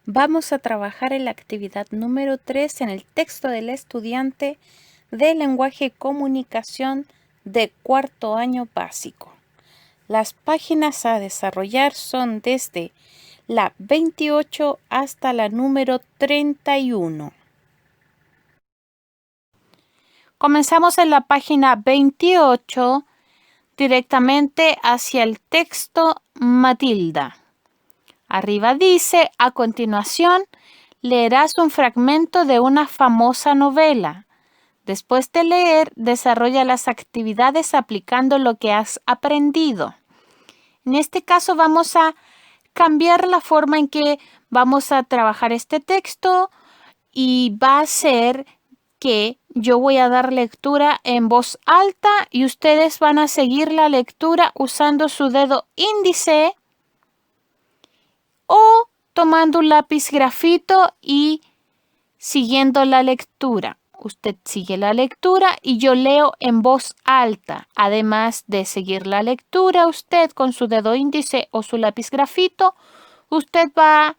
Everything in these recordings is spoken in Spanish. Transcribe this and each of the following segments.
Vamos a trabajar en la actividad número 3 en el texto del estudiante de lenguaje y comunicación de cuarto año básico. Las páginas a desarrollar son desde la 28 hasta la número 31. Comenzamos en la página 28 directamente hacia el texto Matilda. Arriba dice, a continuación, leerás un fragmento de una famosa novela. Después de leer, desarrolla las actividades aplicando lo que has aprendido. En este caso vamos a cambiar la forma en que vamos a trabajar este texto y va a ser que yo voy a dar lectura en voz alta y ustedes van a seguir la lectura usando su dedo índice o tomando un lápiz grafito y siguiendo la lectura. Usted sigue la lectura y yo leo en voz alta. Además de seguir la lectura, usted con su dedo índice o su lápiz grafito, usted va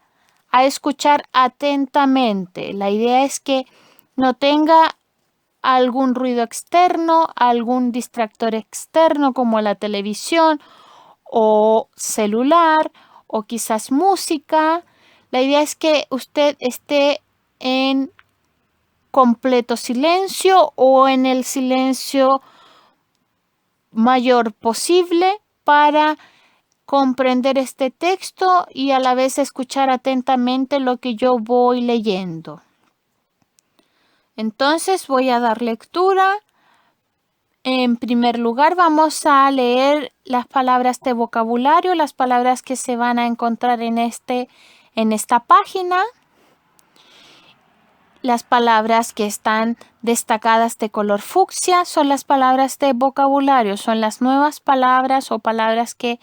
a escuchar atentamente. La idea es que no tenga algún ruido externo, algún distractor externo como la televisión o celular o quizás música. La idea es que usted esté en completo silencio o en el silencio mayor posible para comprender este texto y a la vez escuchar atentamente lo que yo voy leyendo. Entonces voy a dar lectura. En primer lugar vamos a leer las palabras de vocabulario, las palabras que se van a encontrar en esta página. Las palabras que están destacadas de color fucsia son las palabras de vocabulario, son las nuevas palabras o palabras que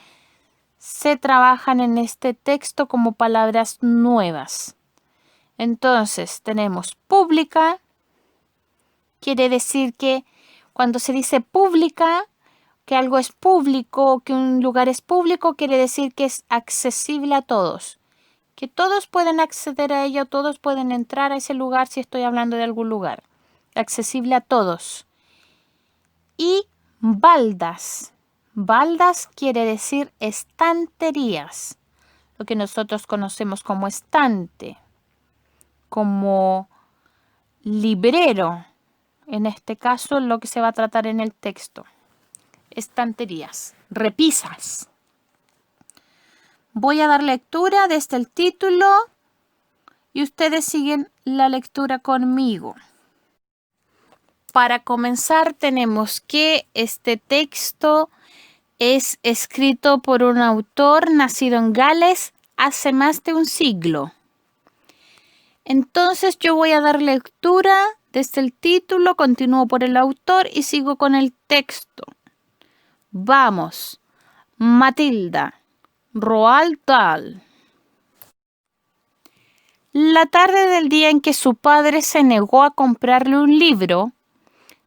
se trabajan en este texto como palabras nuevas. Entonces tenemos pública, quiere decir que cuando se dice pública, que algo es público, que un lugar es público, quiere decir que es accesible a todos. Que todos pueden acceder a ello, todos pueden entrar a ese lugar si estoy hablando de algún lugar. Accesible a todos. Y baldas. Baldas quiere decir estanterías. Lo que nosotros conocemos como estante. Como librero. En este caso, lo que se va a tratar en el texto. Estanterías. Repisas. Voy a dar lectura desde el título y ustedes siguen la lectura conmigo. Para comenzar, tenemos que este texto es escrito por un autor nacido en Gales hace más de un siglo. Entonces yo voy a dar lectura desde el título, continúo por el autor y sigo con el texto. Vamos, Matilda. Roald Dahl. La tarde del día en que su padre se negó a comprarle un libro,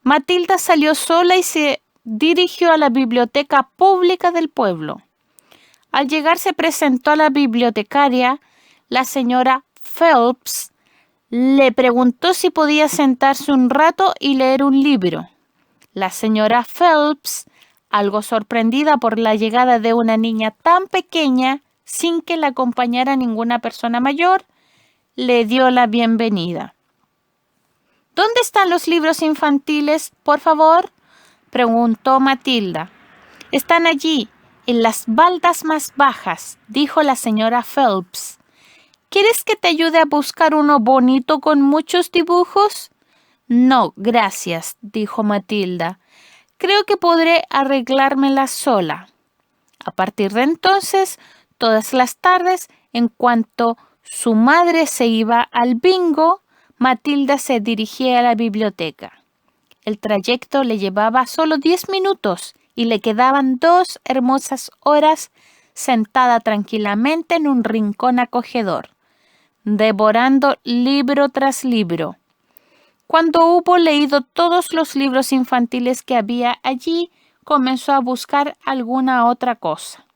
Matilda salió sola y se dirigió a la biblioteca pública del pueblo. Al llegar se presentó a la bibliotecaria, la señora Phelps, le preguntó si podía sentarse un rato y leer un libro. La señora Phelps, algo sorprendida por la llegada de una niña tan pequeña, sin que la acompañara ninguna persona mayor, le dio la bienvenida. ¿Dónde están los libros infantiles, por favor?, preguntó Matilda. Están allí, en las baldas más bajas, dijo la señora Phelps. ¿Quieres que te ayude a buscar uno bonito con muchos dibujos? No, gracias, dijo Matilda. Creo que podré arreglármela sola. A partir de entonces, todas las tardes, en cuanto su madre se iba al bingo, Matilda se dirigía a la biblioteca. El trayecto le llevaba solo 10 minutos y le quedaban 2 hermosas horas sentada tranquilamente en un rincón acogedor, devorando libro tras libro. Cuando hubo leído todos los libros infantiles que había allí, comenzó a buscar alguna otra cosa.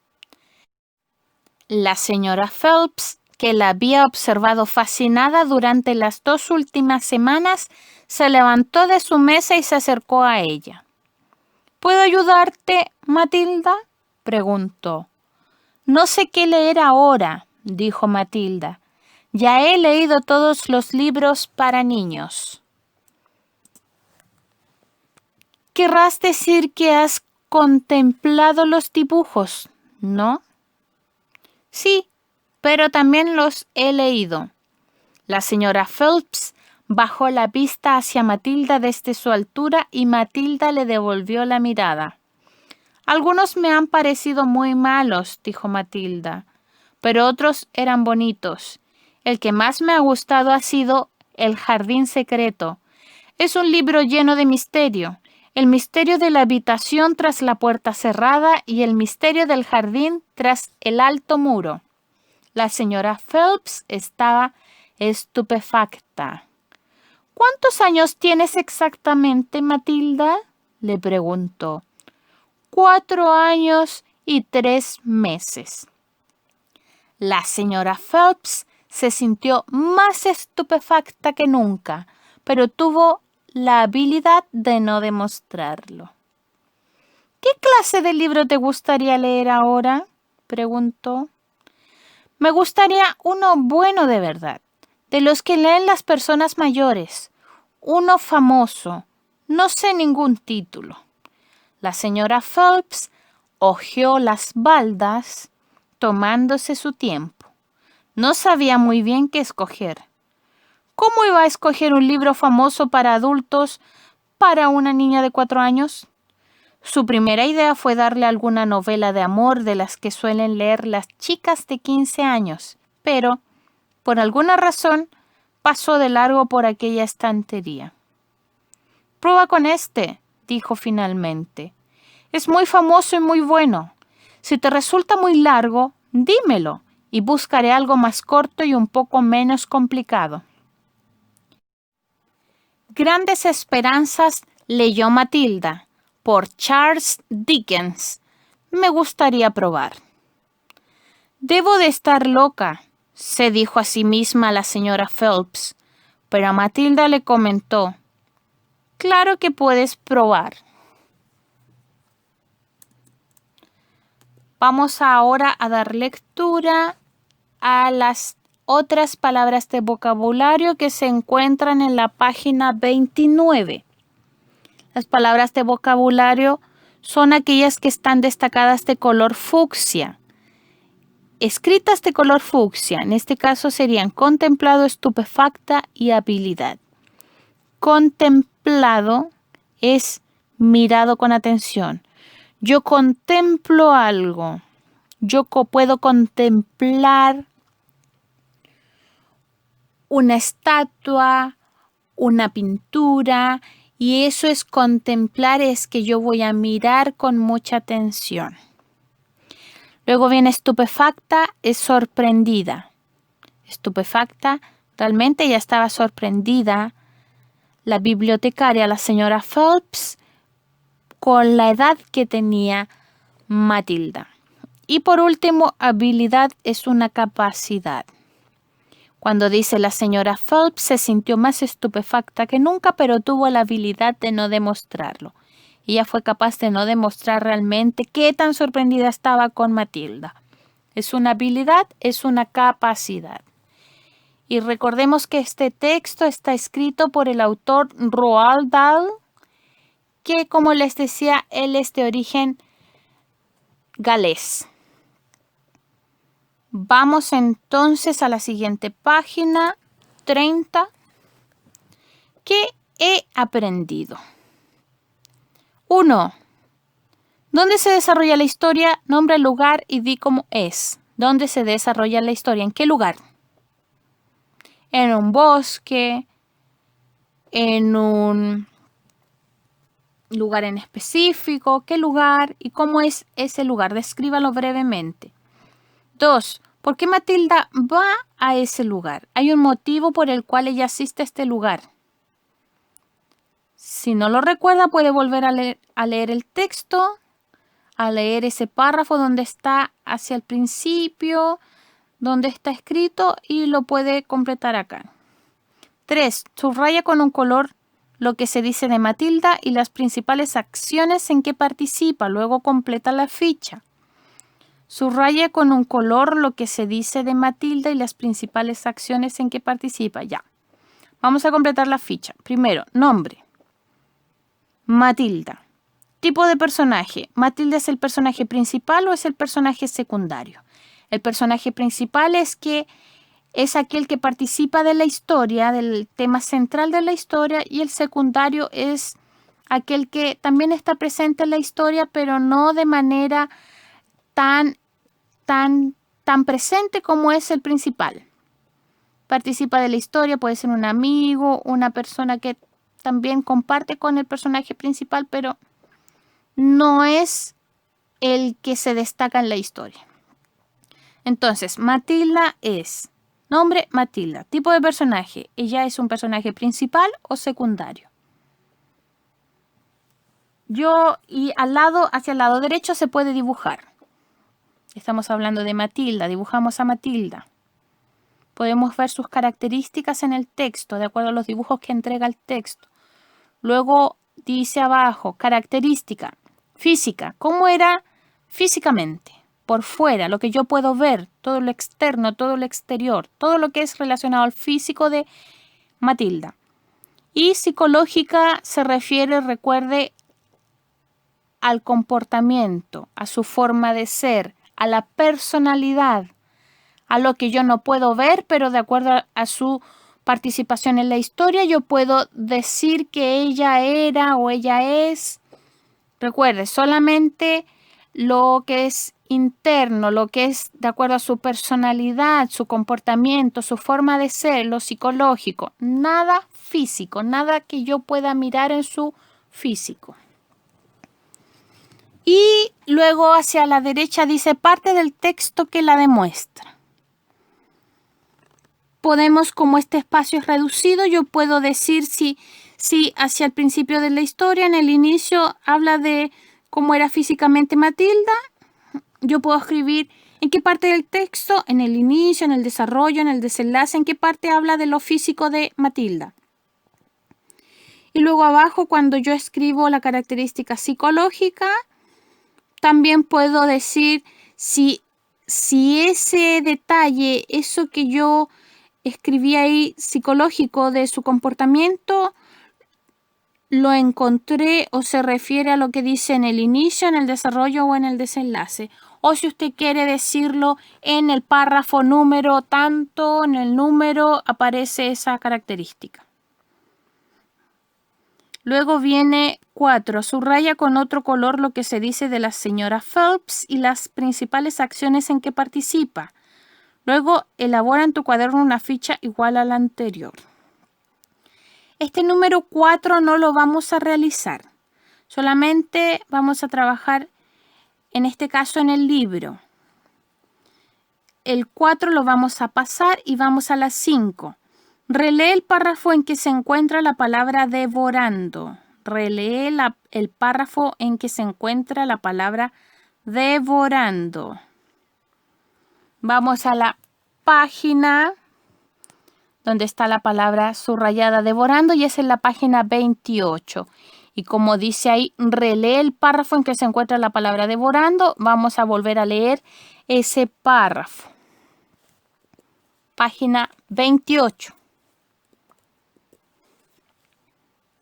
La señora Phelps que la había observado fascinada durante las 2 últimas semanas, se levantó de su mesa y se acercó a ella. ¿Puedo ayudarte, Matilda?, preguntó. No sé qué leer ahora, dijo Matilda. Ya he leído todos los libros para niños. Querrás decir que has contemplado los dibujos, ¿no? Sí, pero también los he leído. La señora Phelps bajó la vista hacia Matilda desde su altura y Matilda le devolvió la mirada. Algunos me han parecido muy malos, dijo Matilda, pero otros eran bonitos. El que más me ha gustado ha sido El jardín secreto. Es un libro lleno de misterio. El misterio de la habitación tras la puerta cerrada y el misterio del jardín tras el alto muro. La señora Phelps estaba estupefacta. ¿Cuántos años tienes exactamente, Matilda?, le preguntó. 4 años y 3 meses. La señora Phelps se sintió más estupefacta que nunca, pero tuvo la habilidad de no demostrarlo. ¿Qué clase de libro te gustaría leer ahora?, preguntó. Me gustaría uno bueno de verdad, de los que leen las personas mayores, uno famoso, no sé ningún título. La señora Phelps hojeó las baldas, tomándose su tiempo. No sabía muy bien qué escoger. ¿Cómo iba a escoger un libro famoso para adultos para una niña de 4 años? Su primera idea fue darle alguna novela de amor de las que suelen leer las chicas de 15 años, pero, por alguna razón, pasó de largo por aquella estantería. Prueba con este, dijo finalmente. Es muy famoso y muy bueno. Si te resulta muy largo, dímelo y buscaré algo más corto y un poco menos complicado. Grandes Esperanzas leyó Matilda, por Charles Dickens. Me gustaría probar. Debo de estar loca, se dijo a sí misma la señora Phelps, pero a Matilda le comentó, claro que puedes probar. Vamos ahora a dar lectura a las otras palabras de vocabulario que se encuentran en la página 29. Las palabras de vocabulario son aquellas que están destacadas de color fucsia. Escritas de color fucsia, en este caso serían contemplado, estupefacta y habilidad. Contemplado es mirado con atención. Yo contemplo algo. Yo puedo contemplar una estatua, una pintura, y eso es contemplar, es que yo voy a mirar con mucha atención. Luego viene estupefacta, es sorprendida. Estupefacta, realmente ella estaba sorprendida. La bibliotecaria, la señora Phelps, con la edad que tenía Matilda. Y por último, habilidad es una capacidad. Cuando dice la señora Phelps se sintió más estupefacta que nunca, pero tuvo la habilidad de no demostrarlo. Ella fue capaz de no demostrar realmente qué tan sorprendida estaba con Matilda. Es una habilidad, es una capacidad. Y recordemos que este texto está escrito por el autor Roald Dahl, que, como les decía, él es de origen galés. Vamos entonces a la siguiente página, 30. ¿Qué he aprendido? 1. ¿Dónde se desarrolla la historia? Nombra el lugar y di cómo es. ¿Dónde se desarrolla la historia? ¿En qué lugar? En un bosque, en un lugar en específico, ¿qué lugar y cómo es ese lugar? Descríbalo brevemente. 2. ¿Por qué Matilda va a ese lugar? Hay un motivo por el cual ella asiste a este lugar. Si no lo recuerda, puede volver a leer el texto, a leer ese párrafo donde está hacia el principio, donde está escrito y lo puede completar acá. 3. Subraya con un color lo que se dice de Matilda y las principales acciones en que participa. Luego completa la ficha. Subraya con un color lo que se dice de Matilda y las principales acciones en que participa. Ya. Vamos a completar la ficha. Primero, nombre. Matilda. Tipo de personaje. ¿Matilda es el personaje principal o es el personaje secundario? El personaje principal es aquel que participa de la historia, del tema central de la historia, y el secundario es aquel que también está presente en la historia, pero no de manera tan presente como es el principal. Participa de la historia, puede ser un amigo, una persona que también comparte con el personaje principal, pero no es el que se destaca en la historia. Entonces, Matilda es nombre Matilda. Tipo de personaje. ¿Ella es un personaje principal o secundario? Y hacia el lado derecho se puede dibujar. Estamos hablando de Matilda. Dibujamos a Matilda. Podemos ver sus características en el texto, de acuerdo a los dibujos que entrega el texto. Luego dice abajo, característica física. ¿Cómo era físicamente? Por fuera, lo que yo puedo ver, todo lo externo, todo lo exterior, todo lo que es relacionado al físico de Matilda. Y psicológica se refiere, recuerde, al comportamiento, a su forma de ser, a la personalidad, a lo que yo no puedo ver, pero de acuerdo a su participación en la historia, yo puedo decir que ella era o ella es. Recuerde, solamente lo que es interno, lo que es de acuerdo a su personalidad, su comportamiento, su forma de ser, lo psicológico, nada físico, nada que yo pueda mirar en su físico. Y luego hacia la derecha dice parte del texto que la demuestra. Podemos, como este espacio es reducido, yo puedo decir si hacia el principio de la historia, en el inicio, habla de cómo era físicamente Matilda. Yo puedo escribir en qué parte del texto, en el inicio, en el desarrollo, en el desenlace, en qué parte habla de lo físico de Matilda. Y luego abajo, cuando yo escribo la característica psicológica, también puedo decir si ese detalle, eso que yo escribí ahí psicológico de su comportamiento, lo encontré o se refiere a lo que dice en el inicio, en el desarrollo o en el desenlace. O si usted quiere decirlo en el párrafo número tanto, en el número aparece esa característica. Luego viene 4. Subraya con otro color lo que se dice de la señora Phelps y las principales acciones en que participa. Luego elabora en tu cuaderno una ficha igual a la anterior. Este número 4 no lo vamos a realizar. Solamente vamos a trabajar, en este caso, en el libro. El 4 lo vamos a pasar y vamos a la 5. Relee el párrafo en que se encuentra la palabra devorando. Relee el párrafo en que se encuentra la palabra devorando. Vamos a la página donde está la palabra subrayada devorando y es en la página 28. Y como dice ahí, relee el párrafo en que se encuentra la palabra devorando. Vamos a volver a leer ese párrafo. Página 28.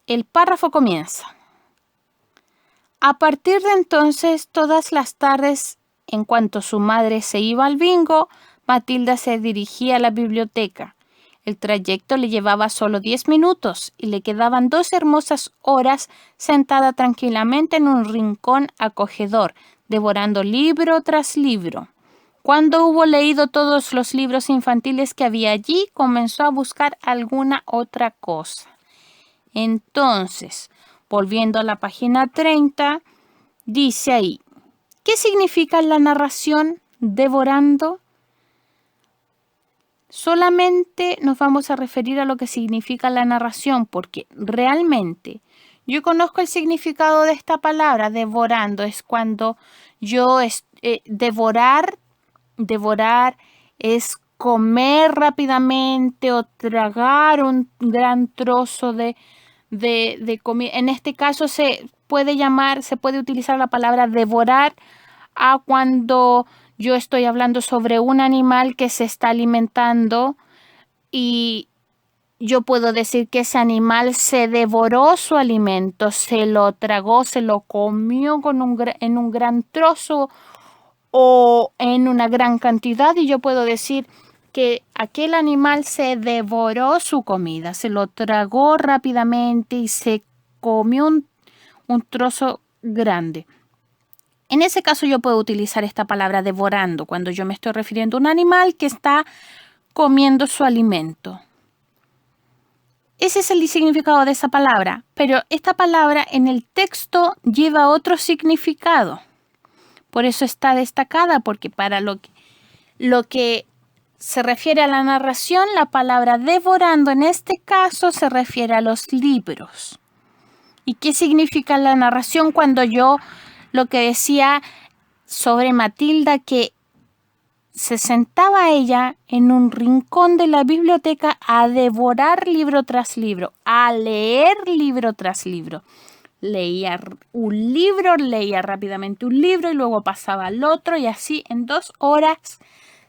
El párrafo comienza. A partir de entonces, todas las tardes, en cuanto su madre se iba al bingo, Matilda se dirigía a la biblioteca. El trayecto le llevaba solo 10 minutos y le quedaban 2 hermosas horas sentada tranquilamente en un rincón acogedor, devorando libro tras libro. Cuando hubo leído todos los libros infantiles que había allí, comenzó a buscar alguna otra cosa. Entonces, volviendo a la página 30, dice ahí, ¿qué significa la narración devorando? Solamente nos vamos a referir a lo que significa la narración, porque realmente yo conozco el significado de esta palabra, devorando, es cuando yo devorar es comer rápidamente o tragar un gran trozo de comida. En este caso se puede utilizar la palabra devorar a cuando yo estoy hablando sobre un animal que se está alimentando y yo puedo decir que ese animal se devoró su alimento, se lo tragó, se lo comió en un gran trozo o en una gran cantidad, y yo puedo decir que aquel animal se devoró su comida, se lo tragó rápidamente y se comió un trozo grande. En ese caso yo puedo utilizar esta palabra devorando cuando yo me estoy refiriendo a un animal que está comiendo su alimento. Ese es el significado de esa palabra, pero esta palabra en el texto lleva otro significado. Por eso está destacada, porque para lo que se refiere a la narración, la palabra devorando en este caso se refiere a los libros. ¿Y qué significa la narración cuando yo lo que decía sobre Matilda, que se sentaba ella en un rincón de la biblioteca a devorar libro tras libro, a leer libro tras libro? Leía un libro, leía rápidamente un libro y luego pasaba al otro, y así en 2 horas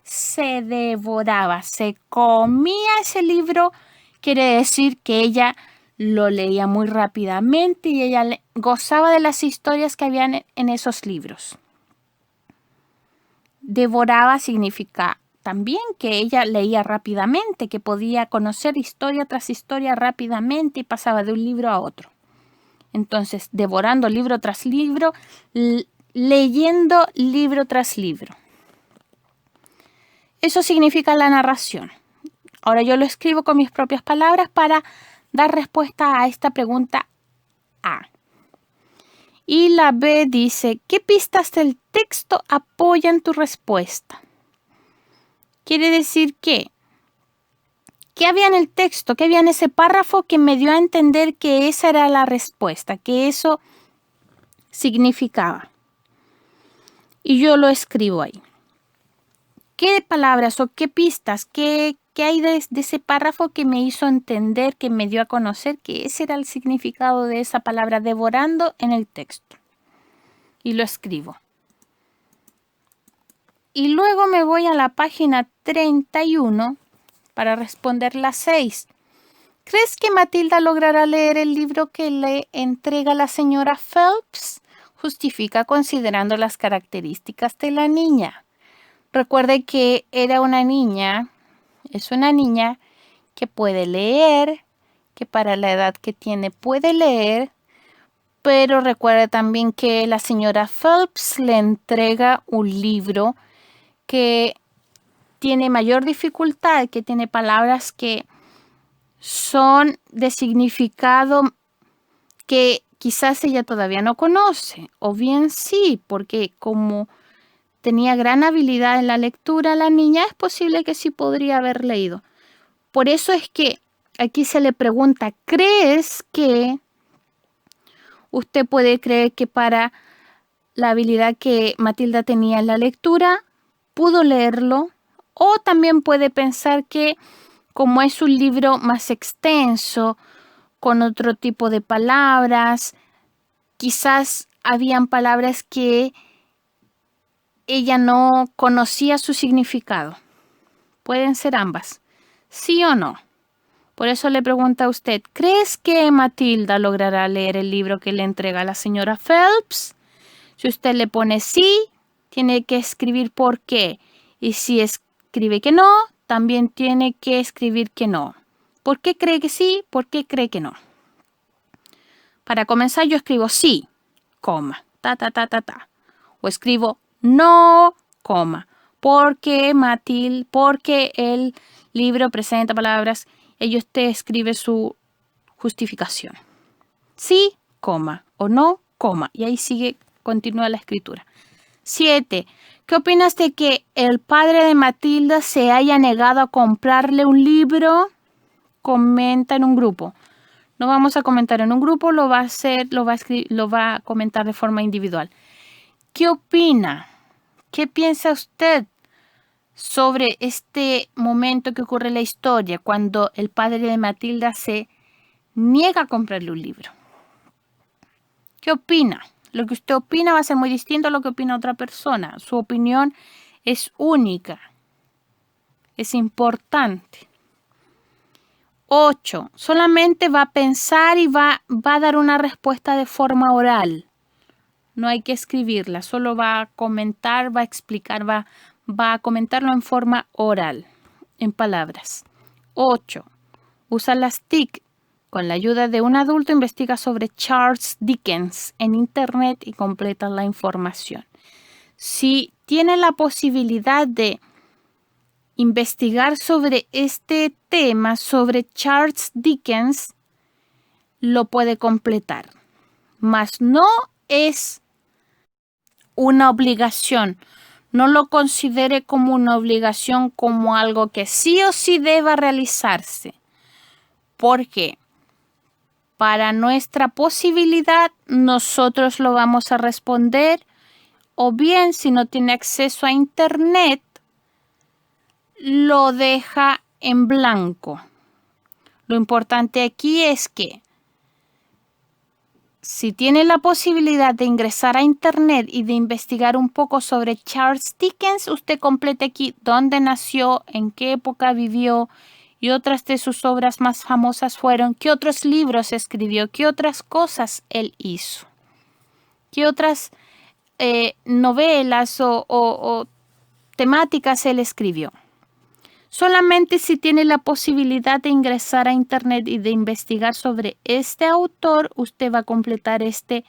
se devoraba, se comía ese libro. Quiere decir que ella lo leía muy rápidamente y ella gozaba de las historias que habían en esos libros. Devoraba significa también que ella leía rápidamente, que podía conocer historia tras historia rápidamente y pasaba de un libro a otro. Entonces, devorando libro tras libro, leyendo libro tras libro. Eso significa la narración. Ahora yo lo escribo con mis propias palabras para dar respuesta a esta pregunta A. Y la B dice, ¿qué pistas del texto apoyan tu respuesta? Quiere decir que, ¿qué había en el texto? ¿Qué había en ese párrafo que me dio a entender que esa era la respuesta, que eso significaba? Y yo lo escribo ahí. ¿Qué palabras o qué pistas, qué hay de ese párrafo que me hizo entender, que me dio a conocer que ese era el significado de esa palabra devorando en el texto? Y lo escribo. Y luego me voy a la página 31 para responder la 6. ¿Crees que Matilda logrará leer el libro que le entrega la señora Phelps? Justifica considerando las características de la niña. Recuerde que es una niña que puede leer, que para la edad que tiene puede leer, pero recuerde también que la señora Phelps le entrega un libro que tiene mayor dificultad, que tiene palabras que son de significado que quizás ella todavía no conoce, o bien sí, porque como tenía gran habilidad en la lectura, la niña es posible que sí podría haber leído. Por eso es que aquí se le pregunta, ¿crees que usted puede creer que para la habilidad que Matilda tenía en la lectura, pudo leerlo? O también puede pensar que como es un libro más extenso, con otro tipo de palabras, quizás habían palabras que ella no conocía su significado. Pueden ser ambas, ¿sí o no? Por eso le pregunta a usted, ¿crees que Matilda logrará leer el libro que le entrega la señora Phelps? Si usted le pone sí, tiene que escribir por qué. Y si escribe que no, también tiene que escribir que no. ¿Por qué cree que sí? ¿Por qué cree que no? Para comenzar yo escribo sí, coma, O escribo no, coma, porque el libro presenta palabras y usted escribe su justificación. Sí, coma, o no, coma. Y ahí continúa la escritura. 7. ¿Qué opinas de que el padre de Matilda se haya negado a comprarle un libro? Comenta en un grupo. No vamos a comentar en un grupo, lo va a comentar de forma individual. ¿Qué opina? ¿Qué piensa usted sobre este momento que ocurre en la historia, cuando el padre de Matilda se niega a comprarle un libro. ¿Qué opina? Lo que usted opina va a ser muy distinto a lo que opina otra persona. Su opinión es única, es importante. 8. Solamente va a pensar y va a dar una respuesta de forma oral. No hay que escribirla, solo va a comentar, va a explicar, va a comentarlo en forma oral, en palabras. 8. Usa las TIC. Con la ayuda de un adulto investiga sobre Charles Dickens en Internet y completa la información. Si tiene la posibilidad de investigar sobre este tema, sobre Charles Dickens, lo puede completar. Mas no es una obligación. No lo considere como una obligación, como algo que sí o sí deba realizarse. Porque para nuestra posibilidad, nosotros lo vamos a responder, o bien si no tiene acceso a Internet, lo deja en blanco. Lo importante aquí es que si tiene la posibilidad de ingresar a Internet y de investigar un poco sobre Charles Dickens, usted complete aquí dónde nació, en qué época vivió y otras de sus obras más famosas fueron, qué otros libros escribió, qué otras cosas él hizo, qué otras novelas o temáticas él escribió. Solamente si tiene la posibilidad de ingresar a Internet y de investigar sobre este autor, usted va a completar este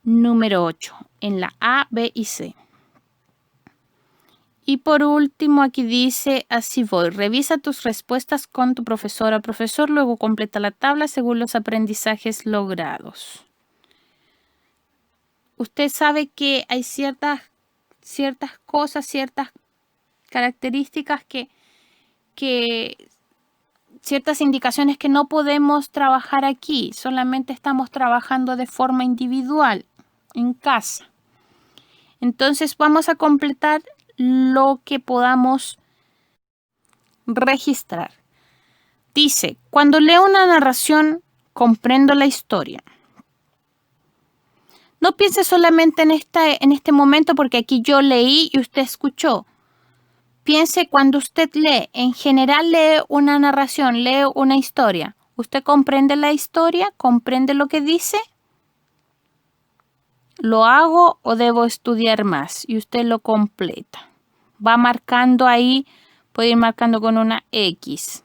número 8 en la A, B y C. Y por último, aquí dice, así voy, revisa tus respuestas con tu profesora o profesor, luego completa la tabla según los aprendizajes logrados. Usted sabe que hay ciertas cosas, ciertas características ciertas indicaciones que no podemos trabajar aquí, solamente estamos trabajando de forma individual, en casa. Entonces vamos a completar lo que podamos registrar. Dice, cuando leo una narración, comprendo la historia. No piense solamente en este momento porque aquí yo leí y usted escuchó. Piense cuando usted lee, en general lee una narración, lee una historia. ¿Usted comprende la historia? ¿Comprende lo que dice? ¿Lo hago o debo estudiar más? Y usted lo completa. Va marcando ahí, puede ir marcando con una X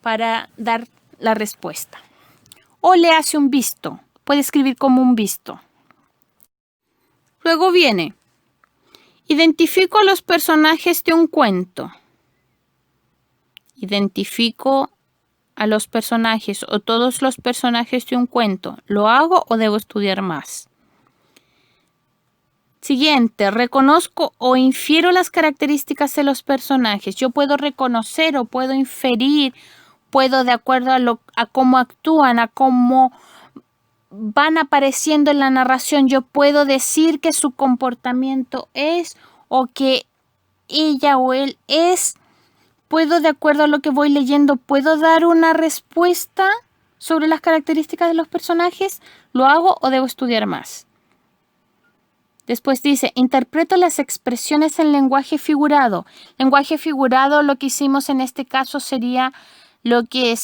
para dar la respuesta. O le hace un visto. Puede escribir como un visto. Luego viene, identifico a los personajes de un cuento. Identifico a los personajes o todos los personajes de un cuento. ¿Lo hago o debo estudiar más? Siguiente, reconozco o infiero las características de los personajes. Yo puedo reconocer o puedo inferir, puedo de acuerdo a cómo actúan, a cómo van apareciendo en la narración, yo puedo decir que su comportamiento es o que ella o él es. Puedo, de acuerdo a lo que voy leyendo, puedo dar una respuesta sobre las características de los personajes. ¿Lo hago o debo estudiar más? Después dice, interpreto las expresiones en lenguaje figurado. Lenguaje figurado, lo que hicimos en este caso sería lo que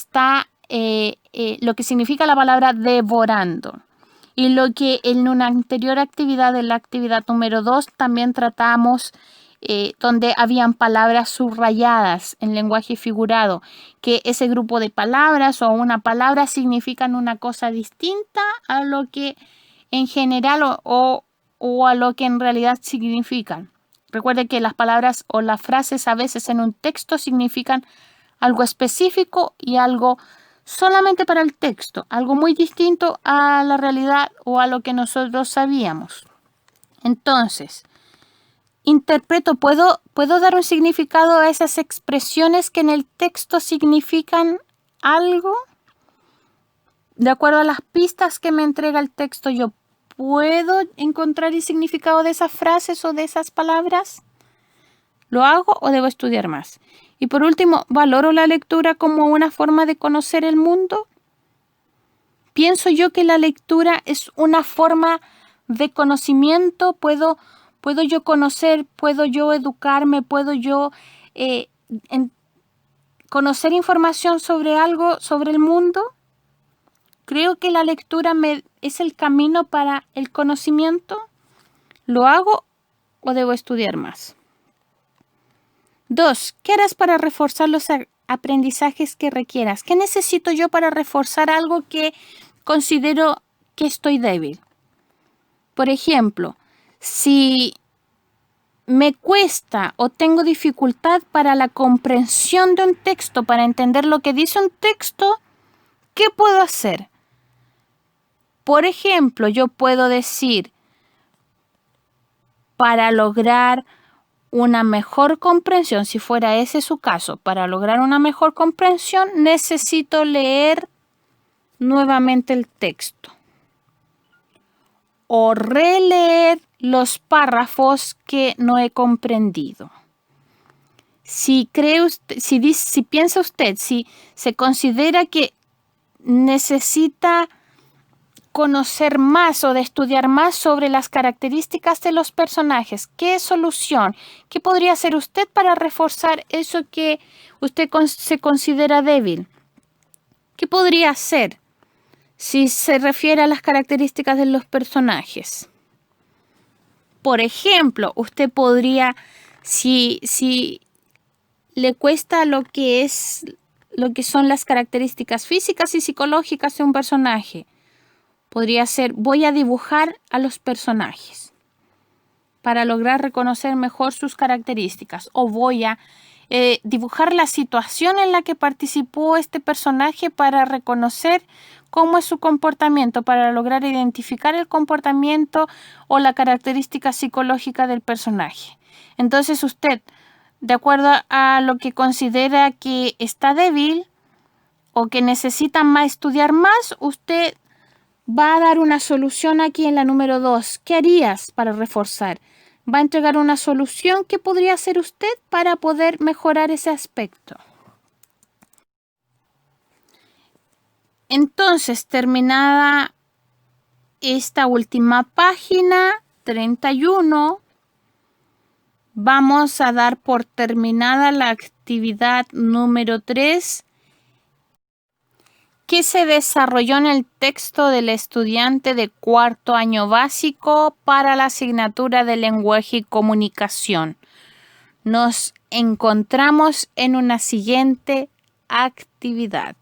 significa la palabra devorando. Y lo que en una anterior actividad, en la actividad número 2, también tratamos donde habían palabras subrayadas en lenguaje figurado, que ese grupo de palabras o una palabra significan una cosa distinta a lo que en general o a lo que en realidad significan. Recuerde que las palabras o las frases a veces en un texto significan algo específico y algo solamente para el texto, algo muy distinto a la realidad o a lo que nosotros sabíamos. Entonces, interpreto, ¿puedo dar un significado a esas expresiones que en el texto significan algo? De acuerdo a las pistas que me entrega el texto, yo ¿puedo encontrar el significado de esas frases o de esas palabras? ¿Lo hago o debo estudiar más? Y por último, ¿valoro la lectura como una forma de conocer el mundo? Pienso yo que la lectura es una forma de conocimiento. Puedo yo conocer, puedo yo educarme, puedo yo conocer información sobre algo, sobre el mundo. Creo que la lectura es el camino para el conocimiento. ¿Lo hago o debo estudiar más? 2. ¿Qué harás para reforzar los aprendizajes que requieras? ¿Qué necesito yo para reforzar algo que considero que estoy débil? Por ejemplo, si me cuesta o tengo dificultad para la comprensión de un texto, para entender lo que dice un texto, ¿qué puedo hacer? Por ejemplo, yo puedo decir, para lograr una mejor comprensión, si fuera ese su caso, para lograr una mejor comprensión, necesito leer nuevamente el texto o releer los párrafos que no he comprendido. Si piensa usted, si se considera que necesita conocer más o de estudiar más sobre las características de los personajes, ¿qué solución? ¿Qué podría hacer usted para reforzar eso que usted se considera débil? ¿Qué podría hacer si se refiere a las características de los personajes? Por ejemplo, usted podría, si le cuesta lo que son las características físicas y psicológicas de un personaje, podría ser, voy a dibujar a los personajes para lograr reconocer mejor sus características, o voy a dibujar la situación en la que participó este personaje para reconocer cómo es su comportamiento, para lograr identificar el comportamiento o la característica psicológica del personaje. Entonces usted, de acuerdo a lo que considera que está débil o que necesita estudiar más, usted va a dar una solución aquí en la número 2. ¿Qué harías para reforzar? Va a entregar una solución que podría hacer usted para poder mejorar ese aspecto. Entonces, terminada esta última página, 31, vamos a dar por terminada la actividad número 3, que se desarrolló en el texto del estudiante de cuarto año básico para la asignatura de lenguaje y comunicación. Nos encontramos en una siguiente actividad.